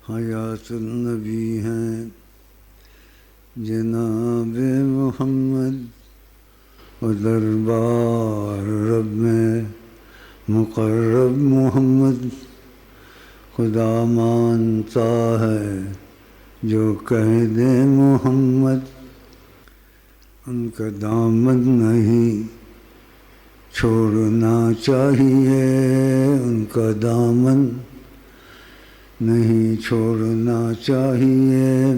حیات النبی ہیں جناب محمد، و دربار رب میں مقرب محمد، خدا مانتا ہے جو کہہ دے محمد، ان کا دامن نہیں چھوڑنا چاہیے، ان کا دامن نہیں چھوڑنا چاہیے۔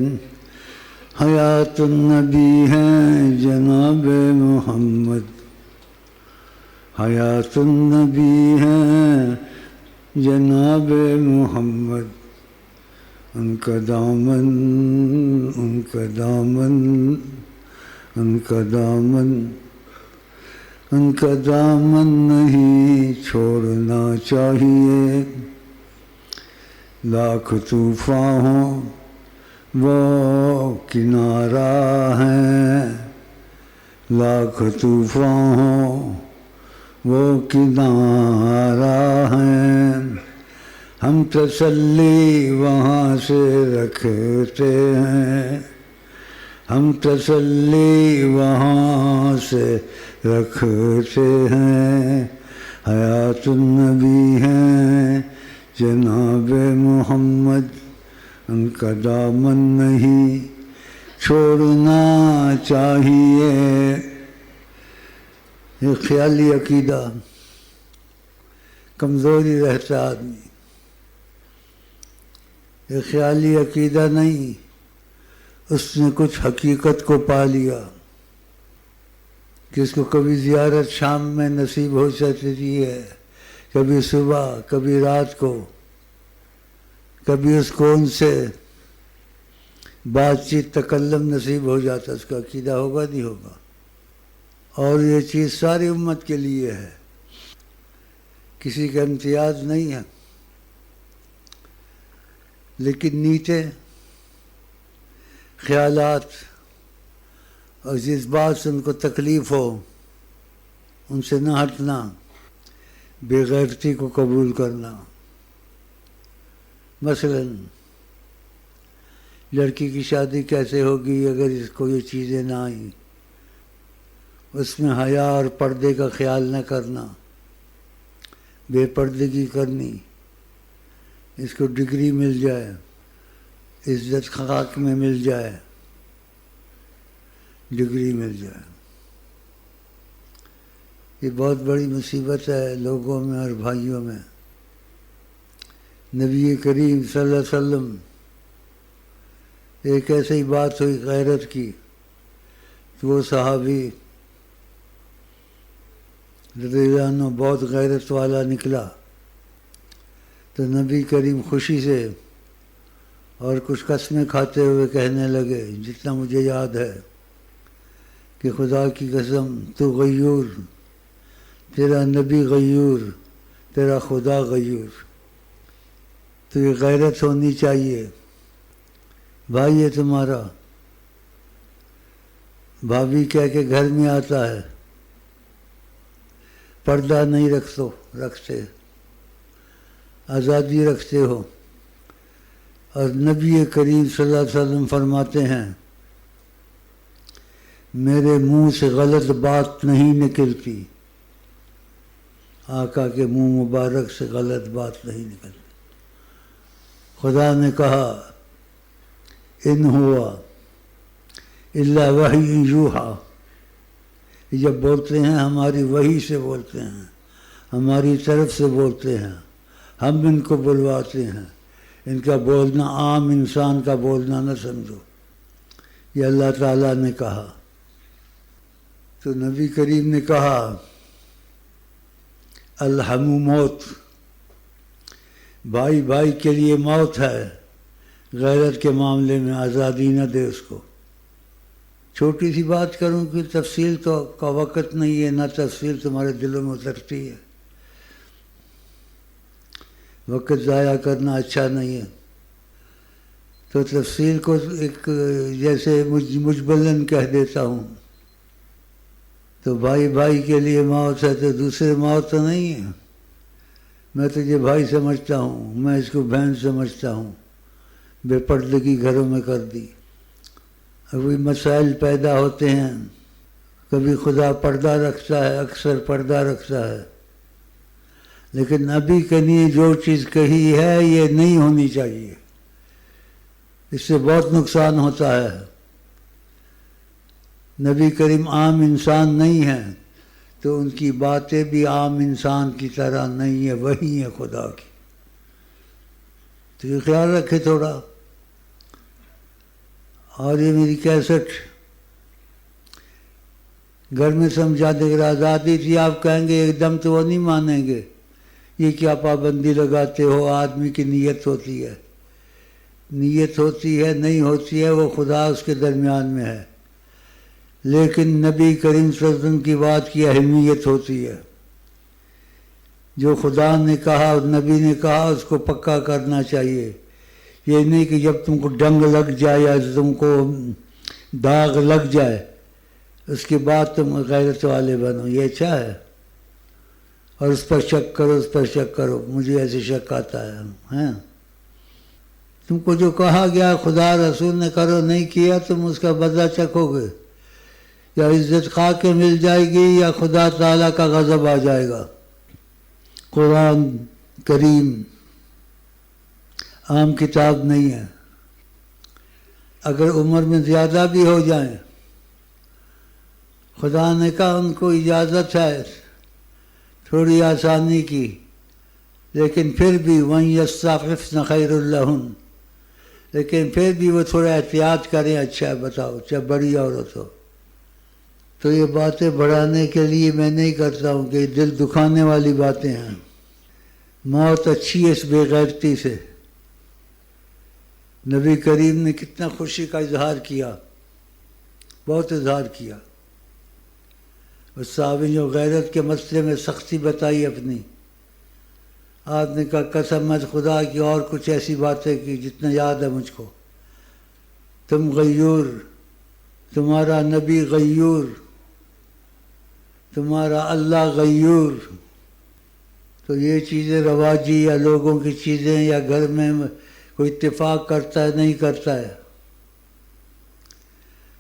حیات النبی ہیں جناب محمد، حیات النبی ہیں جناب محمد، ان کا دامن ان کا دامن ان کا دامن ان کا دامن نہیں چھوڑنا چاہیے۔ لاکھ طوفان ہوں وہ کنارہ ہیں، لاکھ طوفان ہوں وہ کنارہ ہیں، ہم تسلی وہاں سے رکھتے ہیں، ہم تسلی وہاں سے رکھتے ہیں۔ حیات النبی ہیں جناب محمد، ان کا دامن نہیں چھوڑنا چاہیے۔ یہ خیالی عقیدہ کمزوری رہتا آدمی، یہ خیالی عقیدہ نہیں، اس نے کچھ حقیقت کو پا لیا، کہ اس کو کبھی زیارت شام میں نصیب ہو سکتی ہے، کبھی صبح، کبھی رات کو، کبھی اس کو ان سے بات چیت تکلم نصیب ہو جاتا، اس کا عقیدہ ہوگا نہیں ہوگا۔ اور یہ چیز ساری امت کے لیے ہے، کسی کا امتیاز نہیں ہے۔ لیکن نیتیں، خیالات اور جس بات سے ان کو تکلیف ہو ان سے نہ ہٹنا، بے غیرتی کو قبول کرنا۔ مثلا لڑکی کی شادی کیسے ہوگی اگر اس کو یہ چیزیں نہ آئیں، اس میں حیا اور پردے کا خیال نہ کرنا، بے پردگی کرنی، اس کو ڈگری مل جائے، عزت خاک میں مل جائے، ڈگری مل جائے، یہ بہت بڑی مصیبت ہے لوگوں میں اور بھائیوں میں۔ نبی کریم صلی اللہ علیہ وسلم ایک ایسی بات ہوئی غیرت کی، تو وہ صحابی رضی اللہ عنہ بہت غیرت والا نکلا، تو نبی کریم خوشی سے اور کچھ قسمیں کھاتے ہوئے کہنے لگے، جتنا مجھے یاد ہے، کہ خدا کی قسم تو غیور، تیرا نبی غیور، تیرا خدا غیور، تو یہ غیرت ہونی چاہیے۔ بھائی ہے تمہارا، بھابھی کہہ کے گھر میں آتا ہے، پردہ نہیں رکھتے، آزادی رکھتے ہو، اور نبی کریم صلی اللہ علیہ وسلم فرماتے ہیں میرے منہ سے غلط بات نہیں نکلتی، آقا کے منہ مبارک سے غلط بات نہیں نکلتی۔ خدا نے کہا ان ہوا الا وحی یوحی، جب بولتے ہیں ہماری وحی سے بولتے ہیں، ہماری طرف سے بولتے ہیں، ہم ان کو بلواتے ہیں، ان کا بولنا عام انسان کا بولنا نہ سمجھو، یہ اللہ تعالیٰ نے کہا۔ تو نبی کریم نے کہا الحم موت، بھائی بھائی کے لیے موت ہے، غیرت کے معاملے میں آزادی نہ دے اس کو۔ چھوٹی سی بات کروں کہ تفصیل تو کا وقت نہیں ہے، نہ تفصیل تمہارے دلوں میں اترتی ہے، وقت ضائع کرنا اچھا نہیں ہے، تو تفصیل کو ایک جیسے مجملاً کہہ دیتا ہوں۔ تو بھائی بھائی کے لیے موت ہے تو دوسرے موت تو نہیں ہے، میں تجھے بھائی سمجھتا ہوں، میں اس کو بہن سمجھتا ہوں، بے پردگی گھروں میں کر دی. ابھی مسائل پیدا ہوتے ہیں. کبھی خدا پردہ رکھتا ہے، اکثر پردہ رکھتا ہے، لیکن نبی کے لیے جو چیز کہی ہے یہ نہیں ہونی چاہیے. اس سے بہت نقصان ہوتا ہے. نبی کریم عام انسان نہیں ہے تو ان کی باتیں بھی عام انسان کی طرح نہیں ہے، وہی ہے خدا کی. تو یہ خیال رکھے تھوڑا. اور یہ میری کیسٹ گھر میں سمجھانے کی آزادی تھی. آپ کہیں گے ایک دم تو وہ نہیں مانیں گے. یہ کیا پابندی لگاتے ہو؟ آدمی کی نیت ہوتی ہے. نیت ہوتی ہے نہیں ہوتی ہے وہ خدا اس کے درمیان میں ہے، لیکن نبی کریم صلی اللہ علیہ وسلم کی بات کی اہمیت ہوتی ہے. جو خدا نے کہا اور نبی نے کہا اس کو پکا کرنا چاہیے. یہ نہیں کہ جب تم کو ڈنگ لگ جائے یا تم کو داغ لگ جائے اس کے بعد تم غیرت والے بنو. یہ اچھا ہے. اور اس پر شک کرو، اس پر شک کرو. مجھے ایسے شک آتا ہے. تم کو جو کہا گیا خدا رسول نے کرو، نہیں کیا تم اس کا بدلہ چکھو گے. یا عزت خواہ کے مل جائے گی یا خدا تعالیٰ کا غضب آ جائے گا. قرآن کریم عام کتاب نہیں ہے. اگر عمر میں زیادہ بھی ہو جائیں، خدا نے کہا ان کو اجازت ہے تھوڑی آسانی کی، لیکن پھر بھی وَإِن يَسْتَعْفِفْنَ خَيْرٌ لَهُنَّ، لیکن پھر بھی وہ تھوڑا احتیاط کریں. اچھا بتاؤ، چاہے بڑی عورت ہو. تو یہ باتیں بڑھانے کے لیے میں نہیں کرتا ہوں کہ دل دکھانے والی باتیں ہیں. موت اچھی ہے اس بے غیرتی سے. نبی کریم نے کتنا خوشی کا اظہار کیا، بہت اظہار کیا. اور صحابہ نے غیرت کے مسئلے میں سختی بتائی اپنی. آپ نے کہا قسم خدا کی اور کچھ ایسی باتیں کی جتنا یاد ہے مجھ کو. تم غیور، تمہارا نبی غیور، تمہارا اللہ غیور. تو یہ چیزیں رواجی یا لوگوں کی چیزیں یا گھر میں کوئی اتفاق کرتا ہے نہیں کرتا ہے.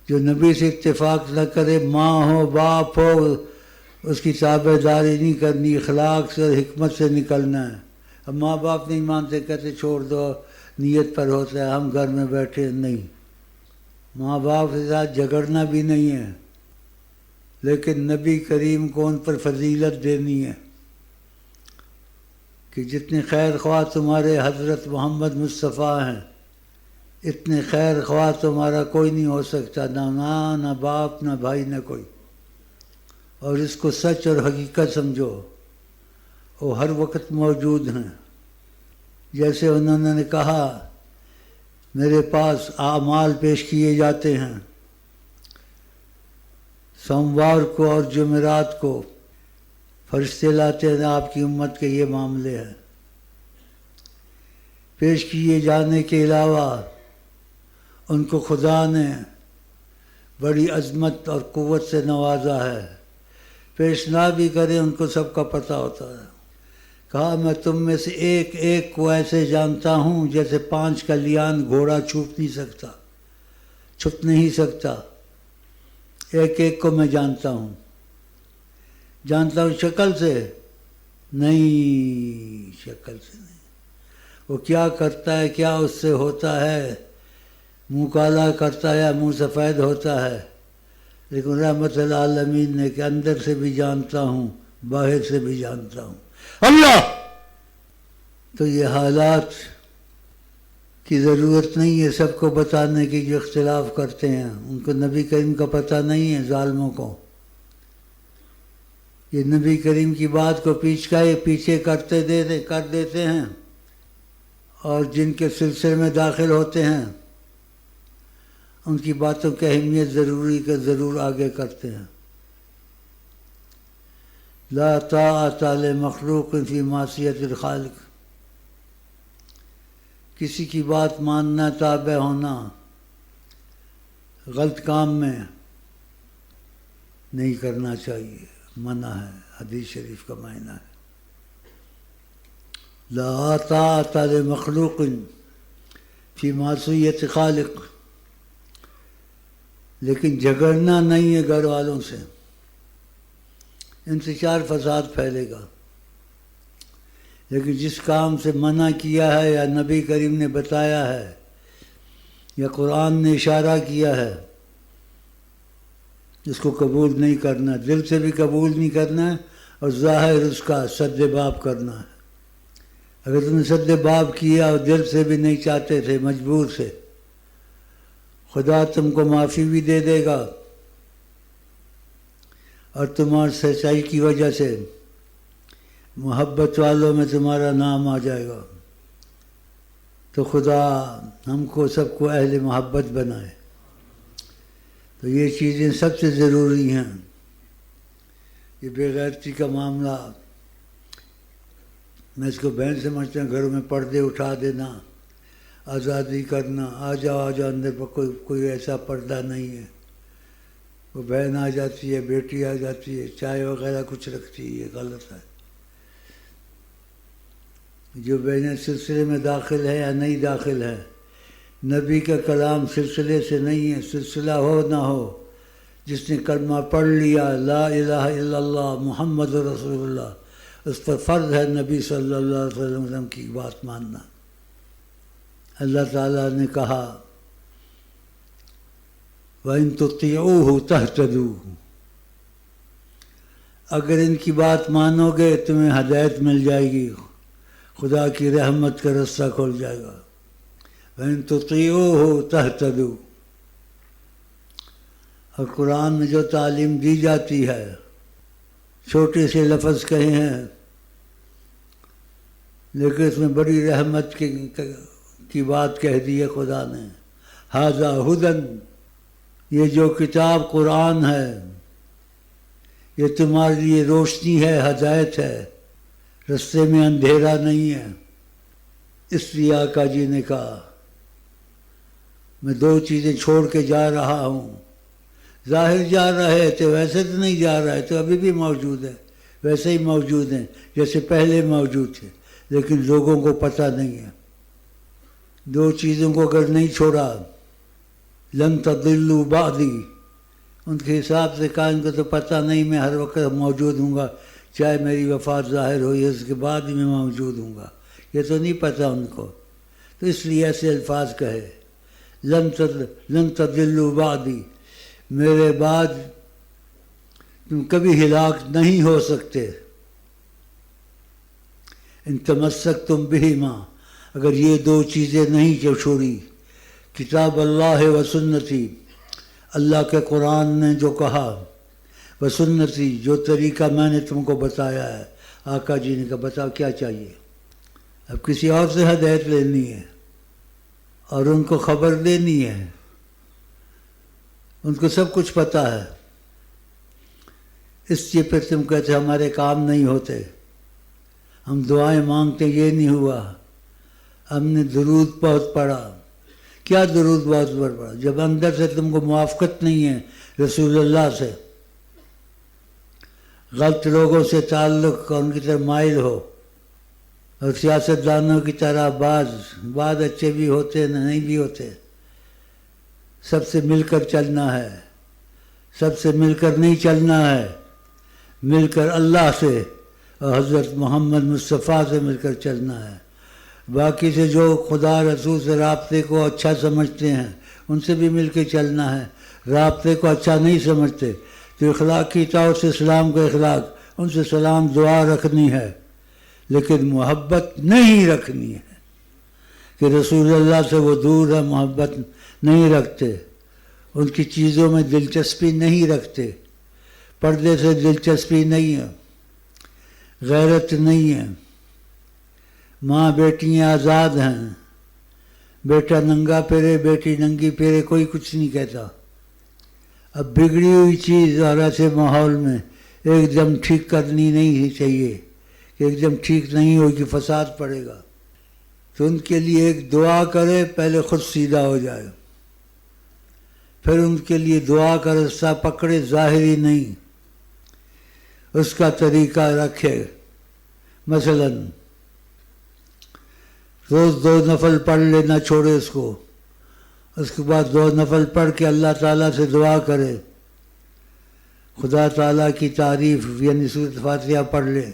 جو نبی سے اتفاق نہ کرے، ماں ہو باپ ہو، اس کی تابع داری نہیں کرنی، اخلاق سے اور حکمت سے نکلنا ہے. اب ماں باپ نہیں مانتے، کہتے چھوڑ دو، نیت پر ہوتا ہے، ہم گھر میں بیٹھے. نہیں، ماں باپ کے ساتھ جھگڑنا بھی نہیں ہے، لیکن نبی کریم کو ان پر فضیلت دینی ہے کہ جتنے خیر خواہ تمہارے حضرت محمد مصطفیٰ ہیں، اتنے خیر خواہ تمہارا کوئی نہیں ہو سکتا. نہ ماں، نہ باپ، نہ بھائی، نہ کوئی. اور اس کو سچ اور حقیقت سمجھو. وہ ہر وقت موجود ہیں. جیسے انہوں نے کہا میرے پاس اعمال پیش کیے جاتے ہیں سوموار کو اور جمعرات کو، فرشتے لاتے ہیں آپ کی امت کے یہ معاملے ہیں. پیش کیے جانے کے علاوہ ان کو خدا نے بڑی عظمت اور قوت سے نوازا ہے. پیش نہ بھی کریں ان کو سب کا پتہ ہوتا ہے. کہا میں تم میں سے ایک ایک کو ایسے جانتا ہوں جیسے 5 کا لیان گھوڑا چھپ نہیں سکتا. ایک ایک کو میں جانتا ہوں. جانتا ہوں شکل سے نہیں، شکل سے نہیں. وہ کیا کرتا ہے، کیا اس سے ہوتا ہے، منہ کالا کرتا ہے یا منہ سفید ہوتا ہے. لیکن رحمت العالمین نے کہ اندر سے بھی جانتا ہوں، باہر سے بھی جانتا ہوں اللہ. تو یہ حالات کی ضرورت نہیں ہے سب کو بتانے کی جو اختلاف کرتے ہیں. ان کو نبی کریم کا پتہ نہیں ہے ظالموں کو. یہ نبی کریم کی بات کو پیچھے کر دیتے ہیں، اور جن کے سلسلے میں داخل ہوتے ہیں ان کی باتوں کی اہمیت ضرور آگے کرتے ہیں. لا طاعت لمخلوق فی معصیت الخالق. کسی کی بات ماننا، تابع ہونا غلط کام میں نہیں کرنا چاہیے، منع ہے. حدیث شریف کا معنی ہے لا طاعت لمخلوق فی معصیت خالق، لیکن جھگڑنا نہیں ہے گھر والوں سے، انتشار فساد پھیلے گا۔ لیکن جس کام سے منع کیا ہے یا نبی کریم نے بتایا ہے یا قرآن نے اشارہ کیا ہے، اس کو قبول نہیں کرنا، دل سے بھی قبول نہیں کرنا ہے، اور ظاہر اس کا سد باب کرنا ہے۔ اگر تم نے سد باب کیا اور دل سے بھی نہیں چاہتے تھے، مجبور سے، خدا تم کو معافی بھی دے دے گا، اور تمہاری سچائی کی وجہ سے محبت والوں میں تمہارا نام آ جائے گا۔ تو خدا ہم کو سب کو اہل محبت بنائے۔ تو یہ چیزیں سب سے ضروری ہیں۔ یہ بے غیرتی کا معاملہ میں اس کو بہن سمجھتا ہوں، گھروں میں پردے اٹھا دینا، آزادی کرنا، آ جاؤ اندر پر، کوئی ایسا پردہ نہیں ہے۔ وہ بہن آ جاتی ہے، بیٹی آ جاتی ہے، چائے وغیرہ کچھ رکھتی ہے، یہ غلط ہے۔ جو بہنیں سلسلے میں داخل ہے یا نہیں داخل ہے، نبی کا کلام سلسلے سے نہیں ہے، سلسلہ ہو نہ ہو، جس نے کلمہ پڑھ لیا لا الہ الا اللہ محمد رسول اللہ، اس پر فرض ہے نبی صلی اللہ علیہ وسلم کی بات ماننا۔ اللہ تعالیٰ نے کہا وَإِن تُطِيعُوهُ تَهْتَدُوا، اگر ان کی بات مانو گے تمہیں ہدایت مل جائے گی، خدا کی رحمت کا رستہ کھل جائے گا۔ وَإِن تُطِيعُوهُ تَهْتَدُوا، اور قرآن میں جو تعلیم دی جاتی ہے، چھوٹے سے لفظ کہے ہیں لیکن اس میں بڑی رحمت کی بات کہہ دی ہے خدا نے۔ ھذا ھدی، یہ جو کتاب قرآن ہے یہ تمہارے لیے روشنی ہے، ہدایت ہے، رستے میں اندھیرا نہیں ہے۔ اس لیے آقا جی نے کہا میں دو چیزیں چھوڑ کے جا رہا ہوں۔ ظاہر جا رہے تھے، ویسے تو نہیں جا رہے تھے، ابھی بھی موجود ہے، ویسے ہی موجود ہیں جیسے پہلے موجود تھے، لیکن لوگوں کو پتہ نہیں ہے۔ دو چیزوں کو اگر نہیں چھوڑا، لن تضلوا بعدی، ان کے حساب سے کہا ان کو تو پتہ نہیں، میں ہر وقت موجود ہوں گا، چاہے میری وفات ظاہر ہوئی ہے اس کے بعد ہی میں موجود ہوں گا، یہ تو نہیں پتہ ان کو۔ تو اس لیے ایسے الفاظ کہے لن تضلوا بعدی، میرے بعد تم کبھی ہلاک نہیں ہو سکتے۔ ان تمسکتم بہما، اگر یہ دو چیزیں نہیں چھوڑی، کتاب اللہ و سنتی، اللہ کے قرآن نے جو کہا، و سنتی، جو طریقہ میں نے تم کو بتایا ہے۔ آقا جی نے کہا بتاؤ کیا چاہیے؟ اب کسی اور سے ہدایت لینی ہے اور ان کو خبر دینی ہے، ان کو سب کچھ پتہ ہے، اس لیے پھر تم کہتے ہمارے کام نہیں ہوتے، ہم دعائیں مانگتے یہ نہیں ہوا، ہم نے درود بہت پڑھا۔ کیا درود بہت پڑھا؟ جب اندر سے تم کو موافقت نہیں ہے رسول اللہ سے، غلط لوگوں سے تعلق اور ان کی طرف مائل ہو، اور سیاست دانوں کی طرح بعض اچھے بھی ہوتے نہیں بھی ہوتے، سب سے مل کر چلنا ہے، سب سے مل کر نہیں چلنا ہے، مل کر اللہ سے اور حضرت محمد مصطفیٰ سے مل کر چلنا ہے۔ باقی سے جو خدا رسول سے رابطے کو اچھا سمجھتے ہیں ان سے بھی مل کے چلنا ہے، رابطے کو اچھا نہیں سمجھتے تو اخلاق کی طور سے اسلام کا اخلاق، ان سے سلام دعا رکھنی ہے، لیکن محبت نہیں رکھنی ہے کہ رسول اللہ سے وہ دور ہے، محبت نہیں رکھتے، ان کی چیزوں میں دلچسپی نہیں رکھتے، پردے سے دلچسپی نہیں ہے، غیرت نہیں ہے، ماں بیٹیاں آزاد ہیں، بیٹا ننگا پھرے بیٹی ننگی پھرے کوئی کچھ نہیں کہتا۔ اب بگڑی ہوئی چیز اور ایسے ماحول میں ایک دم ٹھیک کرنی نہیں چاہیے کہ ایک دم ٹھیک نہیں ہوگی، فساد پڑے گا۔ تو ان کے لیے ایک دعا کرے، پہلے خود سیدھا ہو جائے، پھر ان کے لیے دعا کا رستہ پکڑے، ظاہری نہیں، اس کا طریقہ رکھے۔ مثلا روز 2 نفل پڑھ لے، نہ چھوڑے اس کو. اس کے بعد 2 نفل پڑھ کے اللہ تعالیٰ سے دعا کرے، خدا تعالیٰ کی تعریف یعنی سورۃ فاتحہ پڑھ لے،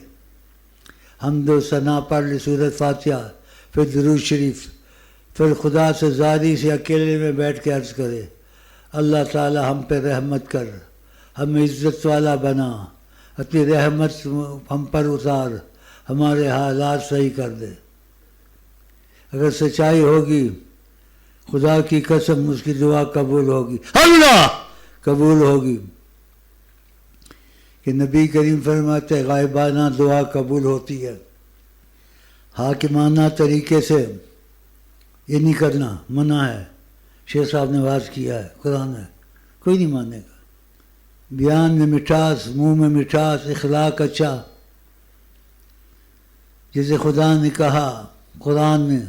حمد و ثنا پڑھ لے سورۃ فاتحہ، پھر درود شریف، پھر خدا سے زاری سے اکیلے میں بیٹھ کے عرض کرے، اللہ تعالیٰ ہم پہ رحمت کر، ہمیں عزت والا بنا، اپنی رحمت ہم پر اتار، ہمارے حالات صحیح کر دے. اگر سچائی ہوگی خدا کی قسم اس کی دعا قبول ہوگی، اللہ قبول ہوگی. کہ نبی کریم فرماتے غائبانہ دعا قبول ہوتی ہے، حاکمانہ طریقے سے یہ نہیں کرنا منع ہے. شیخ صاحب نے واضح کیا ہے، قرآن ہے، کوئی نہیں مانے گا. بیان میں مٹھاس، منہ میں مٹھاس، اخلاق اچھا. جیسے خدا نے کہا قرآن میں،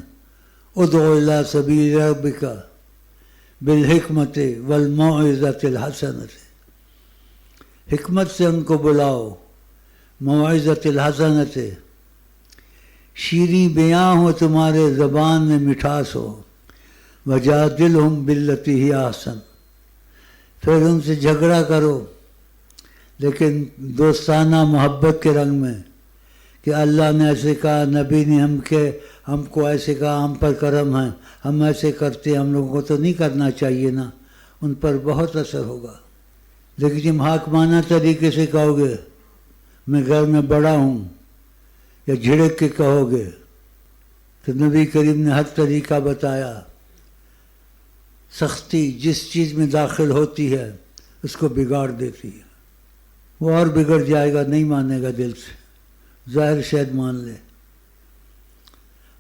ادعو الی سبیل ربک بالحکمت والموعظۃ الحسنۃ، حکمت سے ان کو بلاؤ، موعظۃ الحسنۃ، شیریں بیاں ہو، تمہارے زبان میں مٹھاس ہو. وجادلہم باللتی ہی احسن، پھر ان سے جھگڑا کرو لیکن دوستانہ محبت کے رنگ میں، کہ اللہ نے ایسے کہا، نبی نے ہم کو ایسے کہا، ہم پر کرم ہے، ہم ایسے کرتے ہیں، ہم لوگوں کو تو نہیں کرنا چاہیے نا. ان پر بہت اثر ہوگا. لیکن جب حاکمانہ طریقے سے کہو گے میں گھر میں بڑا ہوں، یا جھڑک کے کہو گے، تو نبی کریم نے ہر طریقہ بتایا. سختی جس چیز میں داخل ہوتی ہے اس کو بگاڑ دیتی ہے. وہ اور بگڑ جائے گا، نہیں مانے گا دل سے، ظاہر شاید مان لے.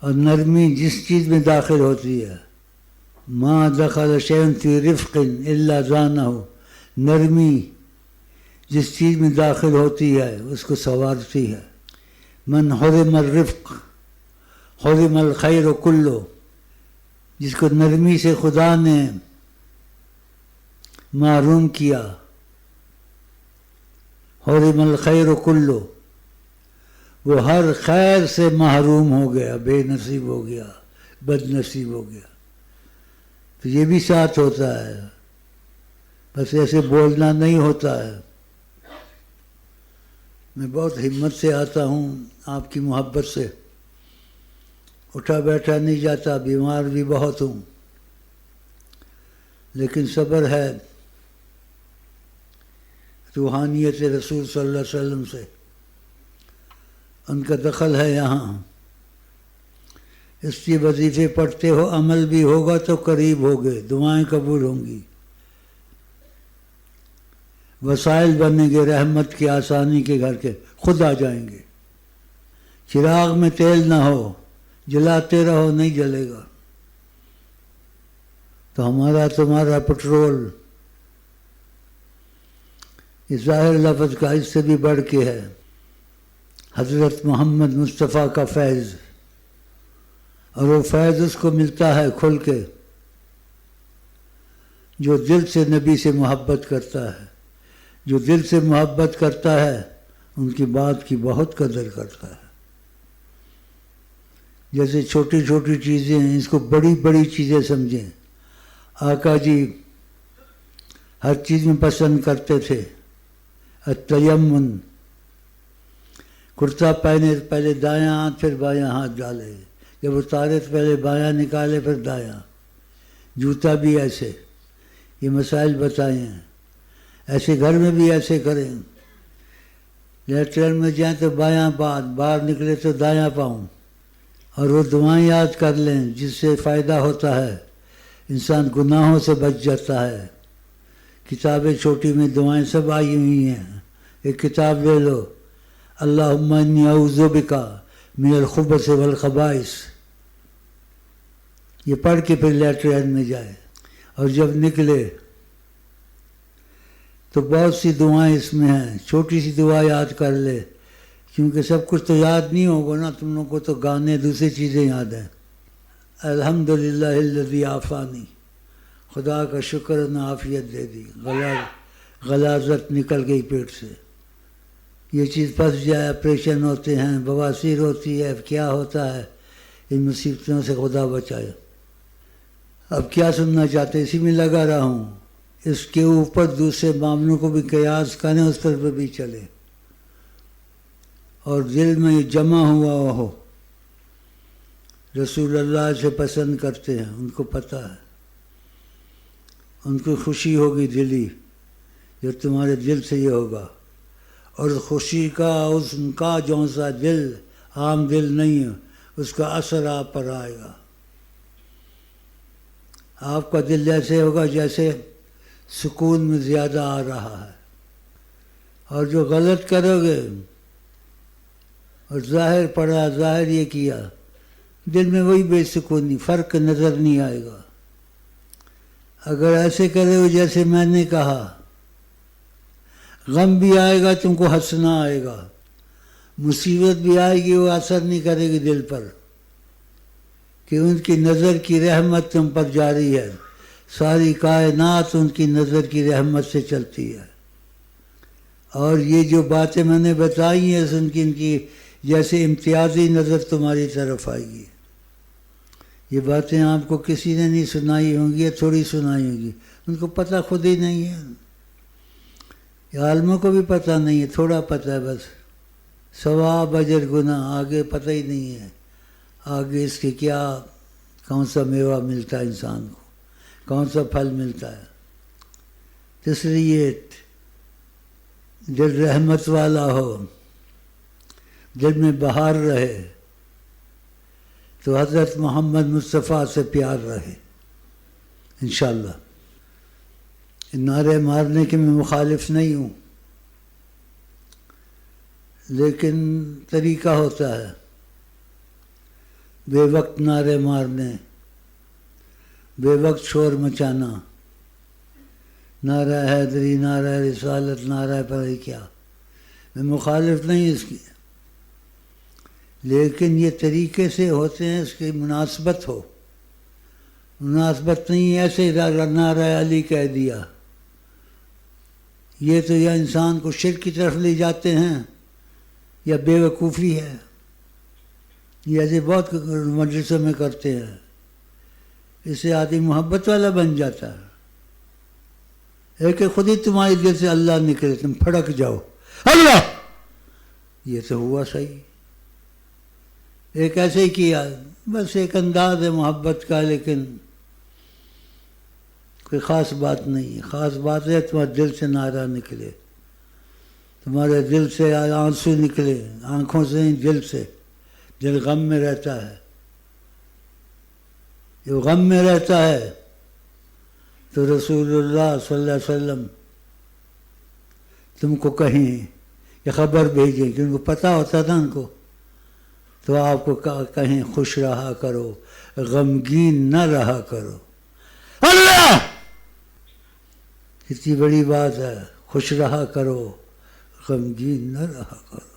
اور نرمی جس چیز میں داخل ہوتی ہے، ما دخل شیء فی رفق الا زانہ، نرمی جس چیز میں داخل ہوتی ہے اس کو سنوارتی ہے. من حرم الرفق حرم الخیر کلہ، جس کو نرمی سے خدا نے محروم کیا، حرم الخیر کلہ، وہ ہر خیر سے محروم ہو گیا، بے نصیب ہو گیا، بد نصیب ہو گیا. تو یہ بھی ساتھ ہوتا ہے، بس ایسے بولنا نہیں ہوتا ہے. میں بہت ہمت سے آتا ہوں، آپ کی محبت سے اٹھا بیٹھا نہیں جاتا، بیمار بھی بہت ہوں، لیکن صبر ہے روحانیت رسول صلی اللہ علیہ وسلم سے، ان کا دخل ہے یہاں. اس لیے وظیفے پڑھتے ہو، عمل بھی ہوگا تو قریب ہوگے، دعائیں قبول ہوں گی، وسائل بنیں گے رحمت کی، آسانی کے گھر کے، خود آ جائیں گے. چراغ میں تیل نہ ہو، جلاتے رہو، نہیں جلے گا. تو ہمارا تمہارا پٹرول، یہ ظاہر لفظ کا اس سے بھی بڑھ کے ہے، حضرت محمد مصطفیٰ کا فیض. اور وہ فیض اس کو ملتا ہے کھل کے جو دل سے نبی سے محبت کرتا ہے. جو دل سے محبت کرتا ہے ان کی بات کی بہت قدر کرتا ہے. جیسے چھوٹی چھوٹی چیزیں ہیں، اس کو بڑی بڑی چیزیں سمجھیں. آقا جی ہر چیز میں پسند کرتے تھے التیمن، کرتا پہنے پہلے دایاں ہاتھ پھر بایاں ہاتھ ڈالے، جب اتارے تو پہلے بایاں نکالے پھر دایاں. جوتا بھی ایسے، یہ مسائل بتائے ہیں. ایسے گھر میں بھی ایسے کریں، لیٹرن میں جائیں تو بایاں پاؤں، باہر نکلے تو دایاں پاؤں. اور وہ دعائیں یاد کر لیں جس سے فائدہ ہوتا ہے، انسان گناہوں سے بچ جاتا ہے. کتابیں چھوٹی میں دعائیں سب آئی ہوئی ہیں. ایک کتاب لے لو، اللہم انی اعوذ بک من الخبث والخبائث، یہ پڑھ کے پھر لیٹرین میں جائے. اور جب نکلے تو بہت سی دعائیں اس میں ہیں، چھوٹی سی دعا یاد کر لے، کیونکہ سب کچھ تو یاد نہیں ہوگا نا. تم لوگوں کو تو گانے دوسری چیزیں یاد ہیں. الحمدللہ الذی عافانی، خدا کا شکر نے عافیت دے دی، غلاظت نکل گئی پیٹ سے. یہ چیز پھنس جائے، آپریشن ہوتے ہیں، بواسیر ہوتی ہے، کیا ہوتا ہے، ان مصیبتوں سے خدا بچائے۔ اب کیا سننا چاہتے؟ اسی میں لگا رہا ہوں، اس کے اوپر دوسرے معاملوں کو بھی قیاس کریں، اس پر بھی چلے، اور دل میں یہ جمع ہوا ہو رسول اللہ سے پسند کرتے ہیں، ان کو پتہ ہے، ان کو خوشی ہوگی دلی، جو تمہارے دل سے یہ ہوگا، اور خوشی کا اس کا جو سا دل عام دل نہیں ہے، اس کا اثر آپ پر آئے گا۔ آپ کا دل ایسے ہوگا جیسے سکون میں زیادہ آ رہا ہے، اور جو غلط کرو گے اور ظاہر پڑا، ظاہر یہ کیا، دل میں وہی بے سکونی، فرق نظر نہیں آئے گا۔ اگر ایسے کرے ہو جیسے میں نے کہا، غم بھی آئے گا، تم کو ہنسنا آئے گا، مصیبت بھی آئے گی، وہ اثر نہیں کرے گی دل پر، کہ ان کی نظر کی رحمت تم پر جاری ہے، ساری کائنات ان کی نظر کی رحمت سے چلتی ہے۔ اور یہ جو باتیں میں نے بتائی ہیں، ان کی جیسے امتیازی نظر تمہاری طرف آئے گی۔ یہ باتیں آپ کو کسی نے نہیں سنائی ہوں گی، یا تھوڑی سنائی ہوں گی، ان کو پتہ خود ہی نہیں ہے، یا عالموں کو بھی پتہ نہیں ہے، تھوڑا پتہ ہے بس، ثواب اجر گناہ، آگے پتہ ہی نہیں ہے، آگے اس کے کیا، کون سا میوہ ملتا ہے انسان کو، کون سا پھل ملتا ہے۔ اس لیے دل رحمت والا ہو، دل میں بہار رہے، تو حضرت محمد مصطفیٰ سے پیار رہے انشاءاللہ۔ نعرے مارنے کے میں مخالف نہیں ہوں، لیکن طریقہ ہوتا ہے، بے وقت نعرے مارنے، بے وقت شور مچانا، نعرہ حیدری، نعرہ رسالت، نعرہ پر کیا، میں مخالف نہیں اس کی، لیکن یہ طریقے سے ہوتے ہیں، اس کی مناسبت ہو، مناسبت نہیں ایسے نعرہ علی کہہ دیا، یہ تو یا انسان کو شرک کی طرف لے جاتے ہیں، یا بے وقوفی ہے، یہ ایسے بہت مجلسوں میں کرتے ہیں، اس سے آدمی محبت والا بن جاتا ہے۔ ایک خود ہی تمہارے دل سے اللہ نکلے، تم پھڑک جاؤ اللہ، یہ تو ہوا صحیح، ایک ایسے ہی کیا، بس ایک انداز ہے محبت کا، لیکن کوئی خاص بات نہیں ہے۔ خاص بات ہے تمہارے دل سے نعرہ نکلے، تمہارے دل سے آنسو نکلے، آنکھوں سے نہیں، دل سے، دل غم میں رہتا ہے، جو غم میں رہتا ہے تو رسول اللہ صلی اللہ علیہ وسلم تم کو کہیں یا خبر بھیجیں، کہ ان کو پتہ ہوتا تھا ان کو، تو آپ کو کہیں خوش رہا کرو، غمگین نہ رہا کرو۔ اللہ کتنی بڑی بات ہے، خوش رہا کرو، غمگین نہ رہا کرو۔